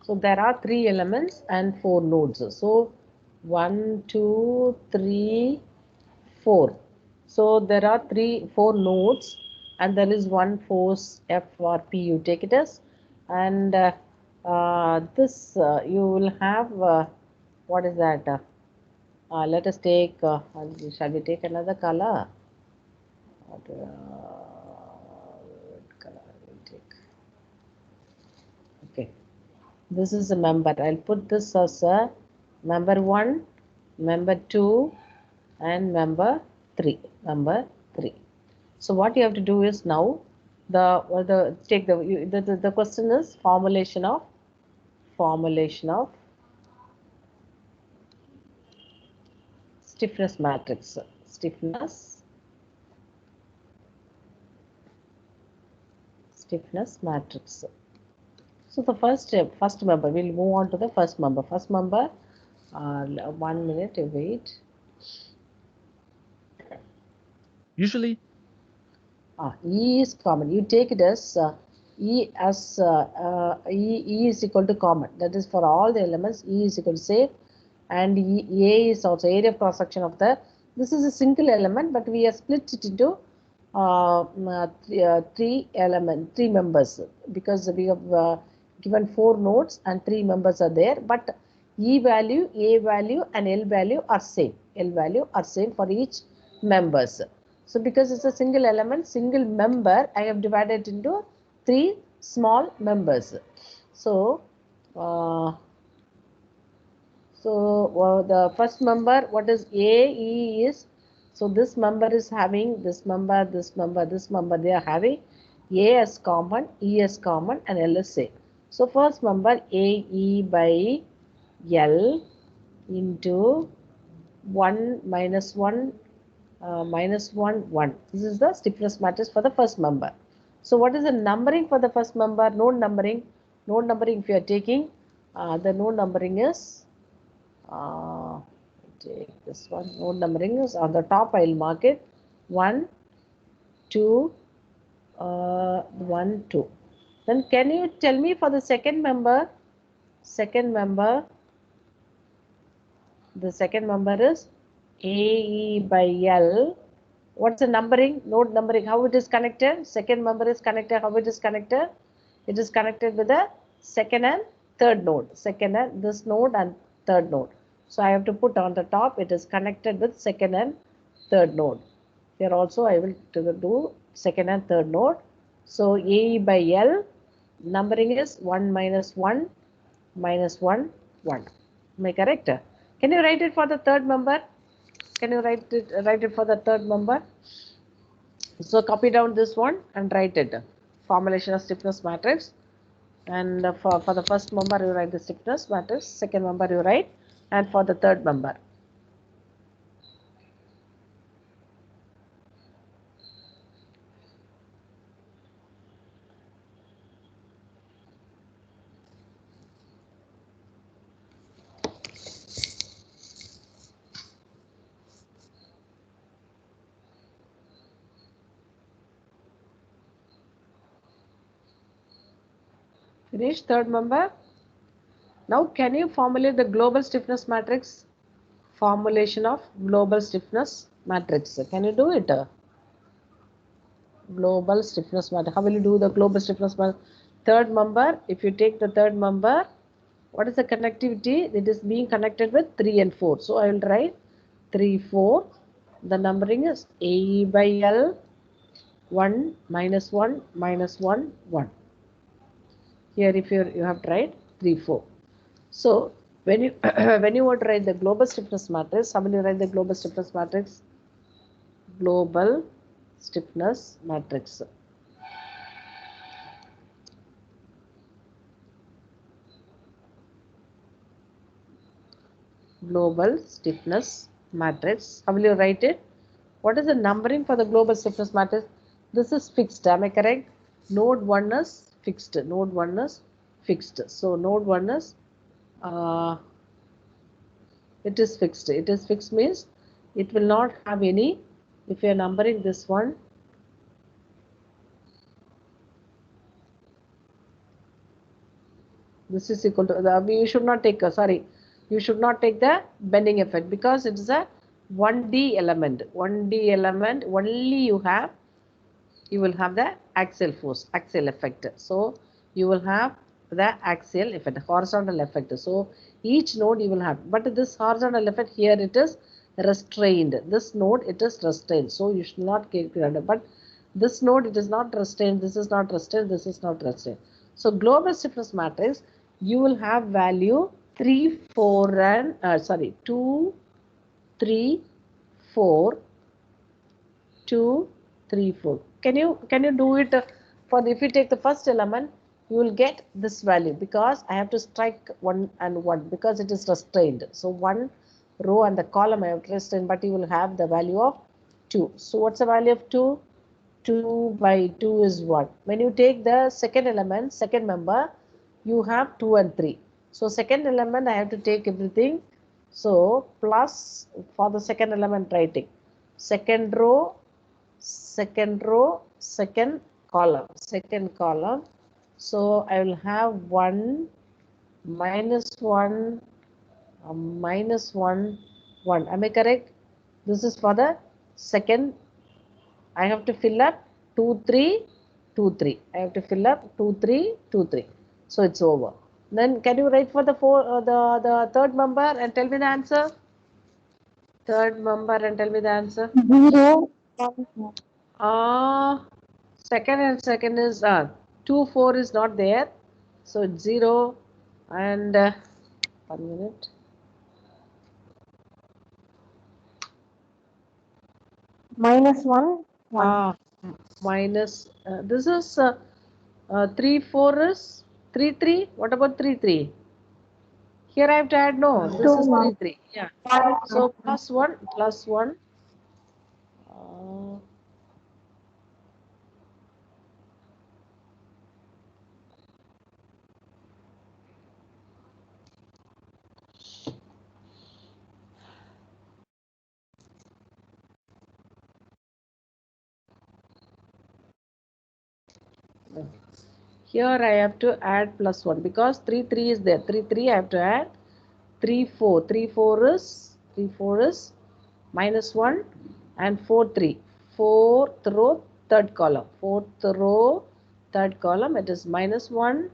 So there are 3 elements and 4 nodes. So 1, 2, 3, 4. So there are 4 nodes, and there is one force F or P, you take it as. And this you will have what is that? Let us take, shall we take another color? What color will take? Okay, this is a member. I'll put this as a member 1, member 2, and member 3. Member 3. So what you have to do is now the question is formulation of stiffness matrix. Stiffness matrix. So the first member, we'll move on to the first member. First member, 1 minute, wait. Usually, E is common. You take it as E is equal to common. That is for all the elements. E is equal to safe, and A is also area of cross section of the. This is a single element, but we have split it into three members, because we have given 4 nodes and 3 members are there. But E value, A value, and L value are same. L value are same for each members. So because it's a single element, single member, I have divided into 3 small members. So, the first member, what is A, E is, so this member is having this member, they are having A as common, E as common, and L is same. So first member AE by L into 1 minus 1 minus 1, 1. This is the stiffness matrix for the first member. So what is the numbering for the first member? Node numbering. Node numbering, if you are taking, the node numbering is, take this one. Node numbering is on the top. I will mark it 1, 2, 1, 2. Then can you tell me for the second member? The second member is AE by L. What's the numbering? Node numbering. How it is connected? Second member is connected. How it is connected? It is connected with the second and third node. Second and this node and third node. So I have to put on the top. It is connected with second and third node. Here also I will do second and third node. So AE by L numbering is 1 minus 1 minus 1 1. Am I correct? Can you write it for the third member? Can you write it for the third member? So copy down this one and write it. Formulation of stiffness matrix. And for the first member you write the stiffness matrix. Second member you write, and for the third member. Finish third member. Now can you formulate the global stiffness matrix? Formulation of global stiffness matrix. Can you do it? Global stiffness matrix. How will you do the global stiffness matrix? Third member, if you take the third member, what is the connectivity? It is being connected with 3 and 4. So I will write 3, 4. The numbering is A by L, 1 minus 1 minus 1, 1. Here if you have to write 3, 4. So when you when you want to write the global stiffness matrix, how will you write the global stiffness matrix? Global stiffness matrix. Global stiffness matrix. How will you write it? What is the numbering for the global stiffness matrix? This is fixed. Am I correct? Node 1 is fixed. Node 1 is fixed. So node 1 is it is fixed. It is fixed means it will not have any. If you are numbering this one, This is equal to the, you should not take you should not take the bending effect because it is a 1D element. 1D element only you will have the axial force, axial effect. So you will have the axial effect, horizontal effect. So each node you will have, but this horizontal effect here it is restrained. This node it is restrained. So you should not keep it under. But this node it is not restrained. This is not restrained. This is not restrained. So global stiffness matrix you will have value 3, 4 and 2, 3, 4. 2, 3, 4. Can you do it for if you take the first element, you will get this value because I have to strike 1 and 1 because it is restrained. So 1 row and the column I have to restrain, but you will have the value of 2. So what's the value of 2? 2 by 2 is 1. When you take the second element, second member, you have 2 and 3. So second element I have to take everything. So plus for the second element writing. Second row, second column. So I will have 1 minus 1 minus 1 1. Am I correct? This is for the second. I have to fill up 2 3 2 3. I have to fill up 2 3 2 3. So it's over. Then can you write for the the third member and tell me the answer? Third member and tell me the answer. 0. Second and second is 2 4 is not there, so it's 0 and 1 minute. Minus 1. 1. Minus this is 3 4 is 3 3. What about 3 3? Here I have to add no. This 2, is 3 ma'am. 3. Yeah. So plus 1 plus 1. Uh, Here I have to add plus 1 because 3 3 is there. 3 3 I have to add 3 4. 3 4 is minus 1 and 4 3. Fourth row, third column. Fourth row, third column. It is minus 1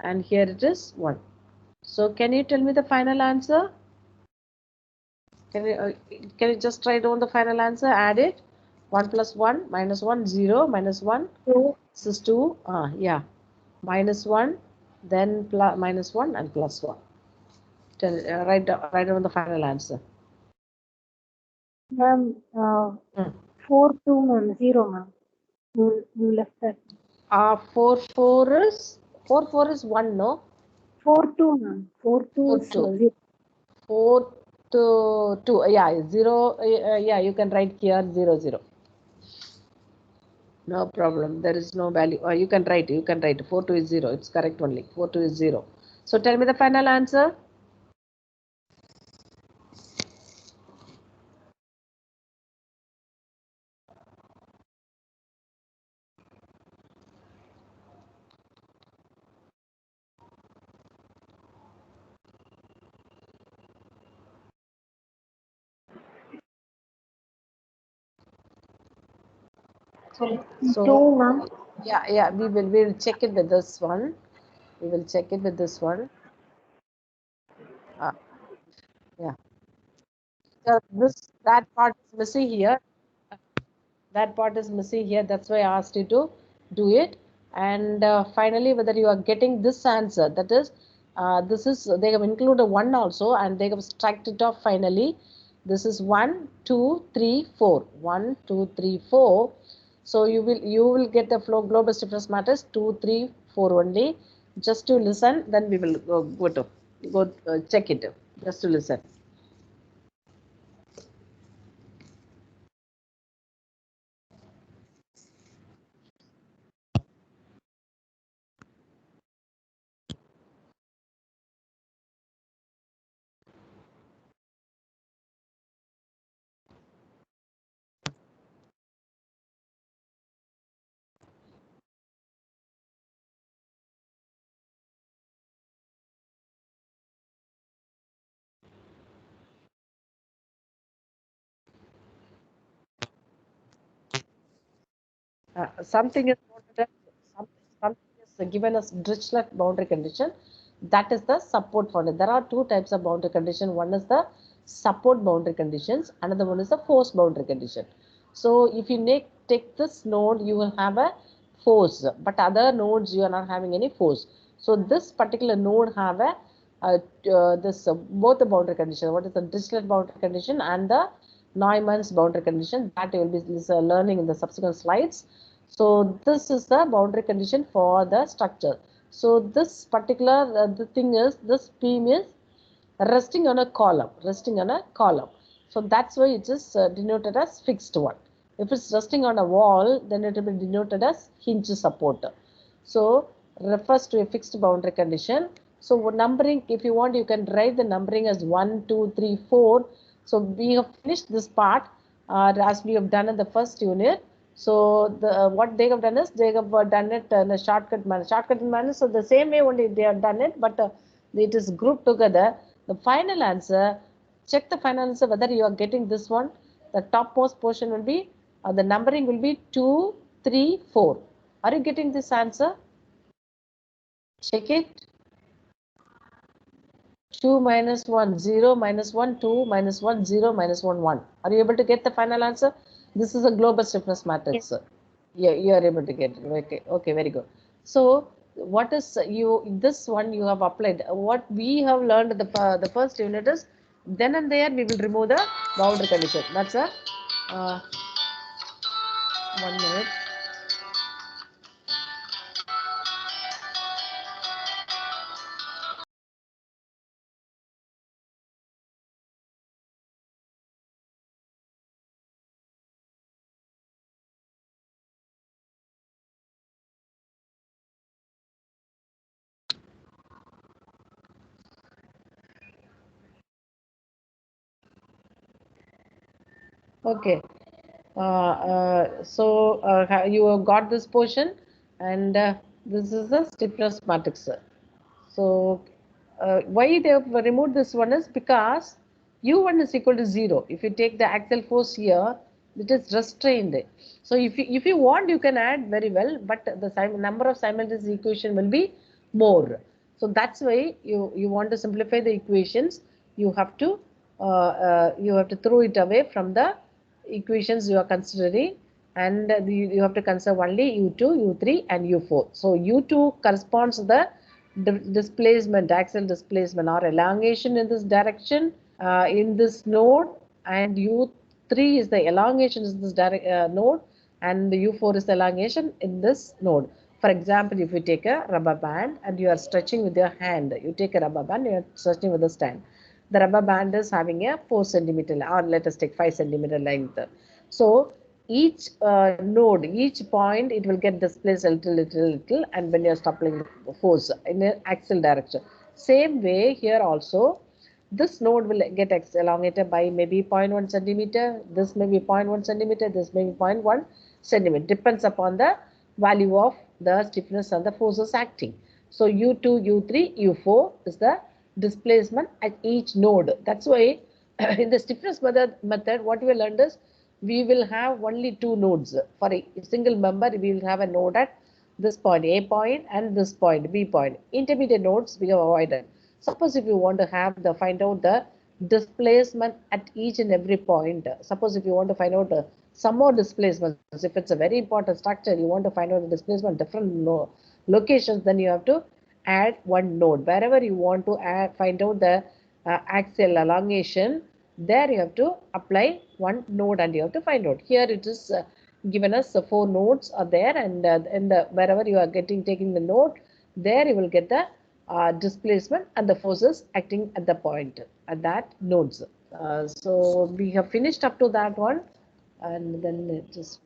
and here it is 1. So can you tell me the final answer? Can you just write down the final answer? Add it. 1 plus 1 minus 1 0 minus 1. 2. This is 2. Yeah. Minus 1 then plus minus 1 and plus 1. Write down the final answer. Ma'am, 4, 2, ma'am. 0, ma'am. You left that. 4 4 is 1, no? 4, 2, ma'am. 4, 2 4 is 2. 0. 4 to 2. Yeah, 0. Yeah, you can write here 0 0. No problem. There is no value. You can write. 4 2 is 0. It's correct only. 4 2 is 0. So tell me the final answer. So 2, ma'am. yeah, we will check it with this one. We will check it with this one. Uh, yeah. So that part is missing here. That part is missing here. That's why I asked you to do it. And finally, whether you are getting this answer, that is, this is they have included 1 also, and they have struck it off finally. This is 1 2 3 4. 1 2 3 4. So you will get the flow global stiffness matters 2 3 4 only. Just to listen, then we will go check it. Just to listen. Something is noted as something is given as Dirichlet boundary condition. That is the support boundary. There are two types of boundary condition. One is the support boundary conditions. Another one is the force boundary condition. So if you take this node, you will have a force, but other nodes you are not having any force. So this particular node have a this both the boundary condition. What is the Dirichlet boundary condition and the Neumann's boundary condition? That you will be learning in the subsequent slides. So this is the boundary condition for the structure. So this particular the thing is, this beam is resting on a column, resting on a column. So that's why it is denoted as fixed one. If it's resting on a wall, then it will be denoted as hinge support. So refers to a fixed boundary condition. So numbering, if you want, you can write the numbering as 1, 2, 3, 4. So we have finished this part as we have done in the first unit. So what they have done is they have done it in a shortcut manner. Shortcut manner. So the same way only they have done it, but it is grouped together. The final answer, check the final answer whether you are getting this one. The topmost portion will be, the numbering will be 2, 3, 4. Are you getting this answer? Check it. 2 minus 1, 0 minus 1, 2 minus 1, 0 minus 1, 1. Are you able to get the final answer? This is a global stiffness matrix. Yes. Yeah, you are able to get it. Okay, okay, very good. So, what is this one you have applied? What we have learned the first unit is, then and there we will remove the boundary condition. That's a 1 minute. Okay. So you have got this portion, and this is the stiffness matrix. So why they have removed this one is because U1 is equal to 0. If you take the axial force here, it is restrained. So if you want, you can add very well, but the number of simultaneous equation will be more. So that's why you want to simplify the equations. You have to throw it away from the equations you are considering, and you have to consider only U2, U3 and U4. So U2 corresponds to the displacement, axial displacement or elongation in this direction, in this node, and U3 is the elongation in this node, and the U4 is the elongation in this node. For example, if you take a rubber band and you are stretching with your hand, you take a rubber band, you are stretching with a stand. The rubber band is having a 4 centimeter, or let us take 5 centimeter length. So each node, each point, it will get displaced a little, and when you are stopping the force in an axial direction. Same way here also, this node will get elongated by maybe 0.1 centimeter, this may be 0.1 centimeter, this may be 0.1 centimeter, depends upon the value of the stiffness and the forces acting. So U2, U3, U4 is the displacement at each node. That's why in the stiffness method, what we learned is, we will have only two nodes. For a single member, we will have a node at this point, A point, and this point, B point. Intermediate nodes we have avoided. Suppose if you want to find out the displacement at each and every point. Suppose if you want to find out some more displacements, if it's a very important structure, you want to find out the displacement different locations, then you have to add one node. Wherever you want to find out the axial elongation, there you have to apply one node and you have to find out. Here it is given us 4 nodes are there, and wherever you are taking the node, there you will get the displacement and the forces acting at the point at that nodes. So we have finished up to that one, and then it just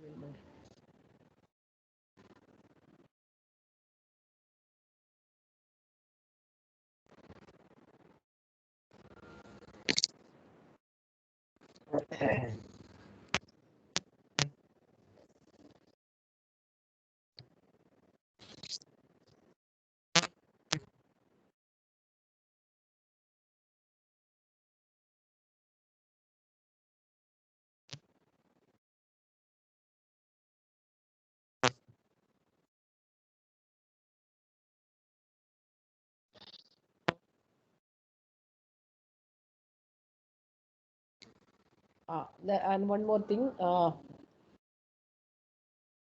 And one more thing,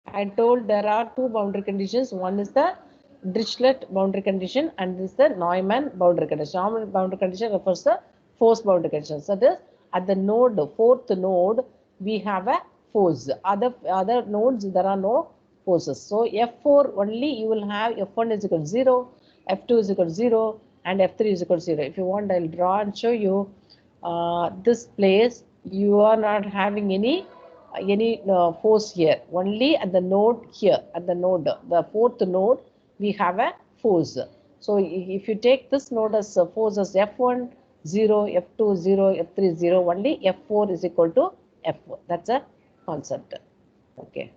I told there are two boundary conditions. One is the Dirichlet boundary condition and this is the Neumann boundary condition. Neumann boundary condition refers to force boundary condition. So this at the node, fourth node, we have a force. Other nodes there are no forces. So F4 only you will have F1 is equal to 0, F2 is equal to 0 and F3 is equal to 0. If you want, I'll draw and show you this place. You are not having any force here, only at the node here, at the node, the fourth node, we have a force. So if you take this node as a force as F1 0, F2 0, F3 0, only F4 is equal to F4. That's a concept. Okay.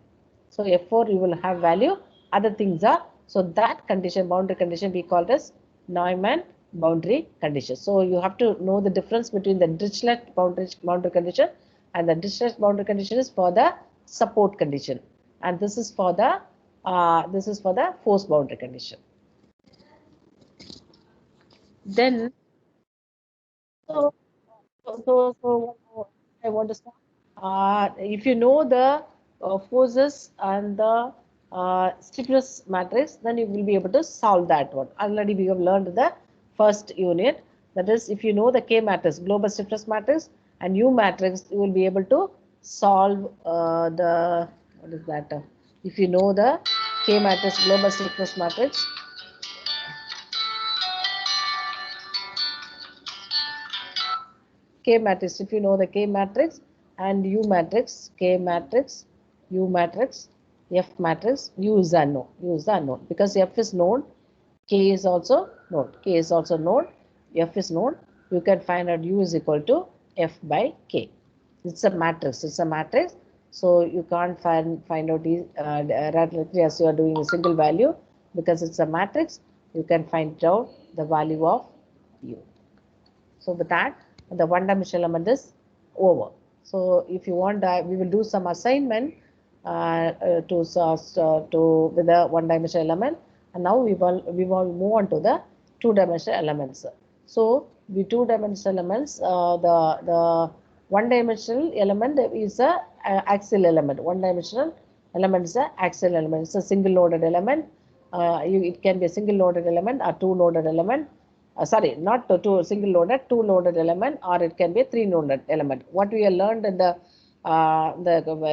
So F4 you will have value, other things are, so that condition, boundary condition, we call this Neumann boundary condition. So you have to know the difference between the Dirichlet boundary condition and the Dirichlet boundary condition is for the support condition, and this is for the force boundary condition. Then so I want to start. If you know the forces and the stiffness matrix, then you will be able to solve that one. Already we have learned the first unit. That is, if you know the K matrix, global stiffness matrix, and U matrix, you will be able to solve the, what is that? If you know the K matrix, global stiffness matrix, K matrix, if you know the K matrix and U matrix, K matrix, U matrix, F matrix, U is unknown. U is unknown because F is known, K is also known. K is also known, F is known. You can find out U is equal to F by K. It's a matrix. It's a matrix. So you can't find out directly as you are doing a single value because it's a matrix. You can find out the value of U. So with that, the one-dimensional element is over. So if you want, we will do some assignment with the one-dimensional element, and now we will move on to the two-dimensional elements. So the two-dimensional elements, the one-dimensional element is a axial element. One-dimensional element is a axial element. It's a single-noded element. It can be a single-noded element or two-noded element. Sorry, not two single loaded, two loaded element, or it can be a three noded element. What we have learned in the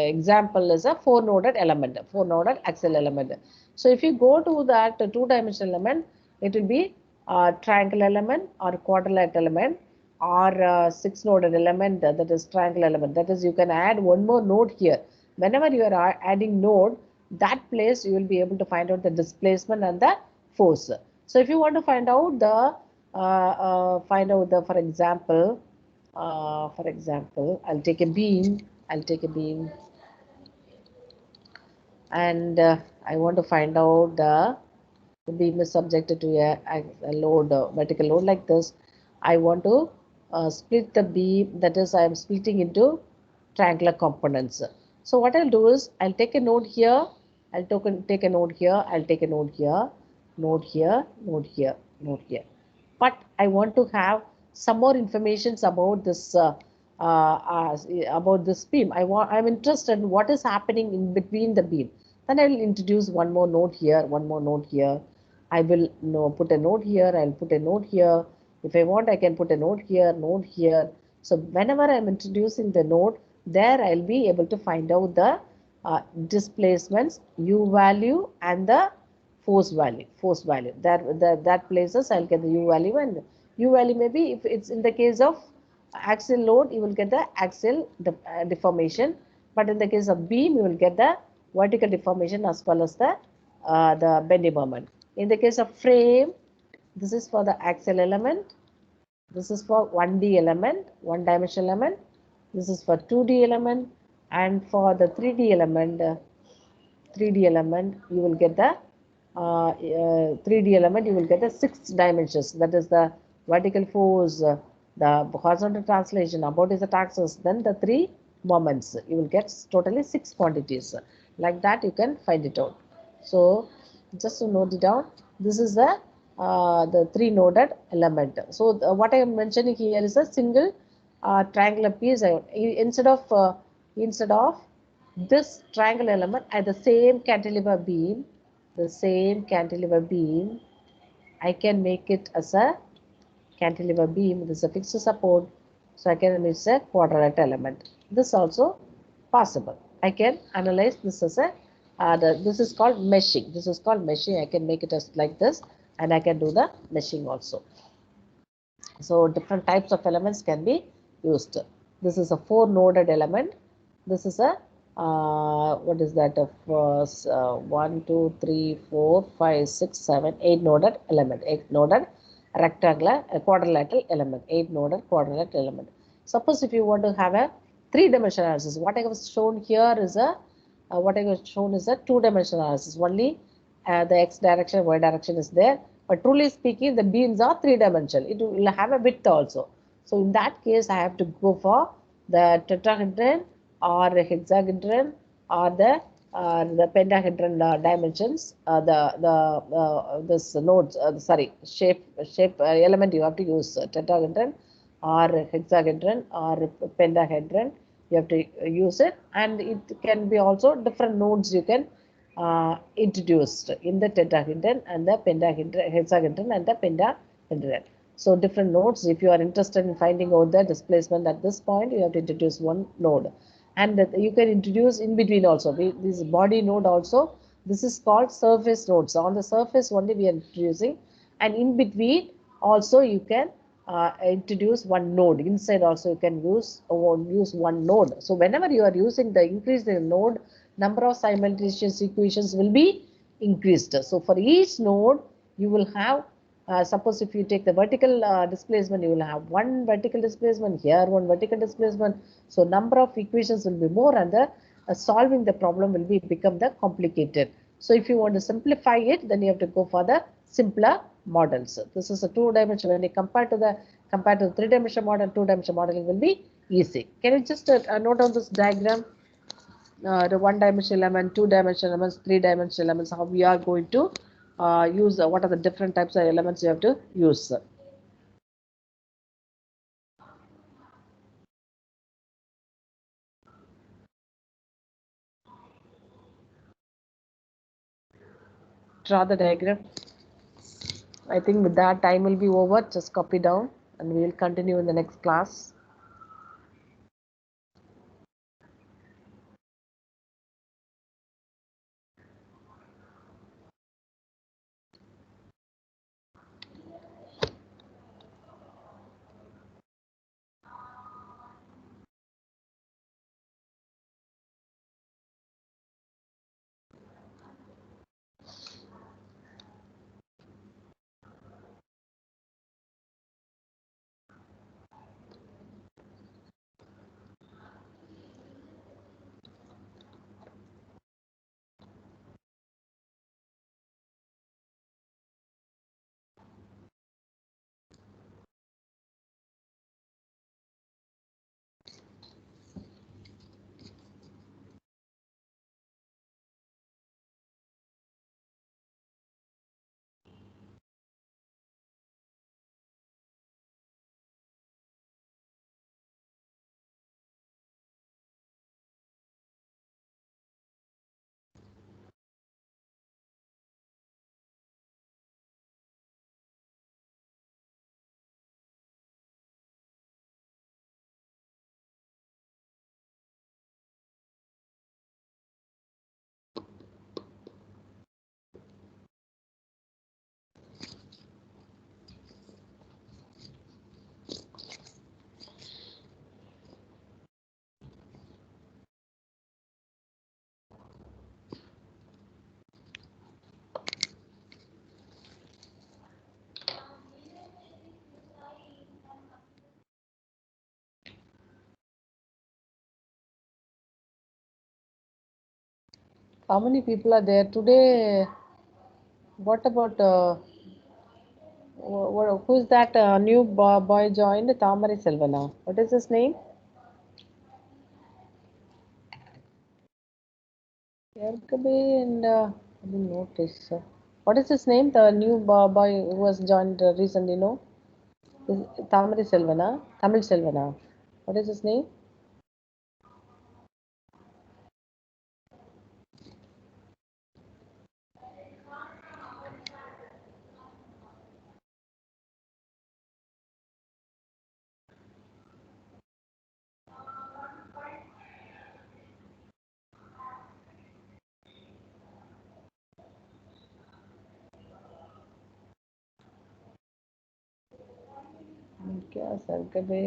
example is a four noded element, four noded axial element. So if you go to that two dimensional element, it will be a triangle element or quadrilateral element or six noded element, that is triangle element. That is, you can add one more node here. Whenever you are adding node, that place you will be able to find out the displacement and the force. So if you want to find out the for example, I'll take a beam. And I want to find out the beam is subjected to a load, vertical load like this. I want to split the beam, that is, I am splitting into triangular components. So what I'll do is, I'll take a node here, I'll take a node here, I'll take a node here, node here, node here, node here. But I want to have some more information about this beam. I'm interested in what is happening in between the beam. Then I will introduce one more node here, one more node here. I will put a node here, I'll put a node here. If I want, I can put a node here, node here. So whenever I'm introducing the node, there I'll be able to find out the displacements, U value and the force value. That places I'll get the U value, and U value maybe if it's in the case of axial load, you will get the axial deformation, but in the case of beam, you will get the vertical deformation as well as the bending moment. In the case of frame, this is for the axial element. This is for 1D element, one dimensional element. This is for 2D element, and for the 3D element, you will get the 3D element, you will get the 6 dimensions. That is the vertical force, the horizontal translation, about is the axis, then the 3 moments. You will get totally 6 quantities. Like that, you can find it out. So just to note it down, this is the 3 noded element. So what I am mentioning here is a single triangular piece. Instead of this triangle element at the same cantilever beam, I can make it as a cantilever beam. This is a fixed support, so I can make a quadrilateral element. This also possible. I can analyze this as a this is called meshing. This is called meshing. I can make it as like this, and I can do the meshing also. So different types of elements can be used. This is a 4-noded element. This is a what is that of 1, 2, 3, 4, 5, 6, 7, 8-noded element. 8-noded rectangular quadrilateral element. 8-noded quadrilateral element. Suppose if you want to have a 3-dimensional analysis, what I have shown here is a 2-dimensional analysis. Only the x direction, y direction is there. But truly speaking, the beams are 3-dimensional. It will have a width also. So in that case, I have to go for the tetrahedron or hexahedron or the pentahedron dimensions. This nodes, shape element you have to use tetrahedron or hexahedron or pentahedron. You have to use it, and it can be also different nodes you can introduced in the tetrahedron and the pentahedron, hexahedron and the pentahedron. So different nodes. If you are interested in finding out the displacement at this point, you have to introduce one node, and you can introduce in between also. This body node also. This is called surface nodes. On the surface only we are introducing, and in between also you can introduce one node. Inside also you can use one node. So whenever you are using the increase in node, number of simultaneous equations will be increased. So for each node you will have suppose if you take the vertical displacement, you will have one vertical displacement here, one vertical displacement. So number of equations will be more, and the solving the problem will become the complicated. So if you want to simplify it, then you have to go for the simpler models. This is a 2-dimensional. When you compare to the 3-dimensional model, 2-dimensional modeling will be easy. Can you just note down this diagram? The 1-dimensional element, 2-dimensional elements, 3-dimensional elements, how we are going to use what are the different types of elements you have to use. Draw the diagram. I think with that time will be over. Just copy down and we will continue in the next class. How many people are there today? What about who is that new boy joined? Thamari Selvana. What is his name? Erkabe and I didn't notice. What is his name? The new boy who was joined recently, no? Thamari Selvana, Tamil Selvana. What is his name? क्या sir कभी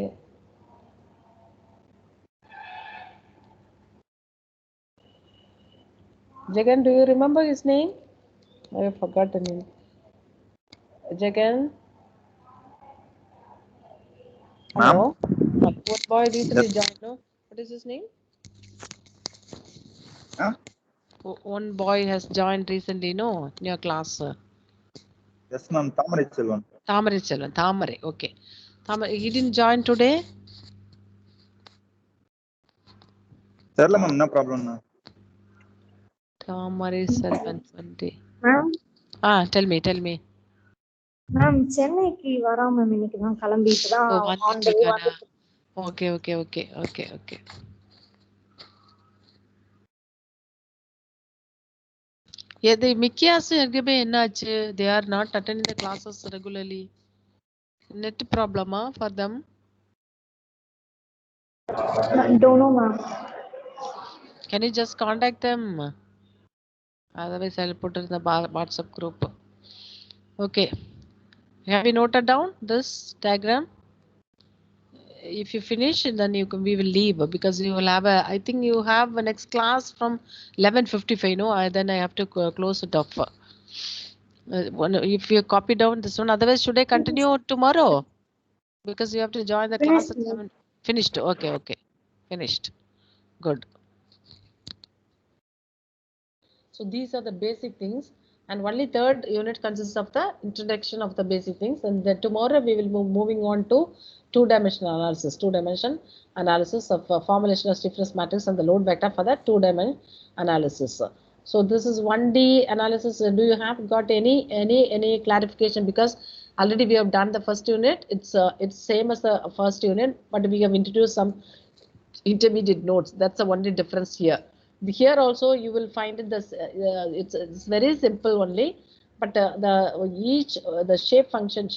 Jagan, do you remember his name? I have forgotten him. Jagan? Hello? What boy recently joined, no? What is his name? Huh? One boy has joined recently, no? In your class. Yes, ma'am. Thamari Selvan. Thamari Selvan. Thamari, okay. Thamari, he didn't join today? Serla, ma'am. No problem. No. Thamari Selvan 20. Ma'am Tell me. Ma'am சென்னைக்கு வரோம் ma'am, இன்னைக்கு தான் கிளம்பிட்டு தான் Oh, on the way வந்து okay. Yeah, the Mikias என்னாச்சு? They are not attending the classes regularly. Net problem for them? don't know ma'am. Can you just contact them? Otherwise, I'll put it in the WhatsApp group. Okay. Have you noted down this diagram? If you finish, then we will leave because you will have I think you have a next class from 11:55. No, then I have to close it off. If you copy down this one, otherwise should I continue tomorrow? Because you have to join the class at 7. Finished. Okay. Finished. Good. So these are the basic things, and only third unit consists of the introduction of the basic things, and then tomorrow we will move moving on to two-dimensional analysis, two-dimension analysis of formulation of stiffness matrix and the load vector for the two-dimension analysis. So this is 1D analysis. Do you have got any clarification? Because already we have done the first unit. It's same as the first unit, but we have introduced some intermediate notes. That's the only difference here. Here also you will find it this it's very simple only, but the shape function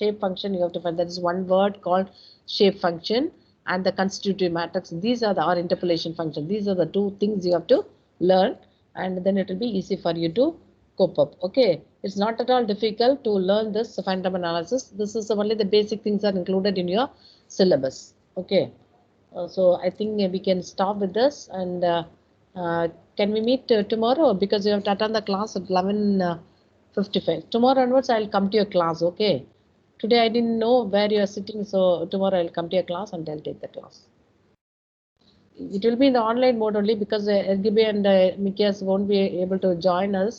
you have to find. That is one word called shape function and the constitutive matrix. These are our interpolation function. These are the two things you have to learn, and then it will be easy for you to cope up. Okay, it's not at all difficult to learn this fundamental analysis. This is only the basic things are included in your syllabus. Okay. So I think we can stop with this, and can we meet tomorrow? Because you have to attend the class at 11:55. Tomorrow onwards, I'll come to your class. Okay. Today I didn't know where you are sitting, so tomorrow I'll come to your class and I'll take the class. It will be in the online mode only because RGB and Mikias won't be able to join us.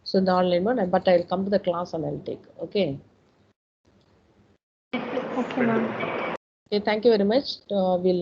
So in the online mode, but I'll come to the class and I'll take. Okay. Okay ma'am. Okay. Thank you very much. We'll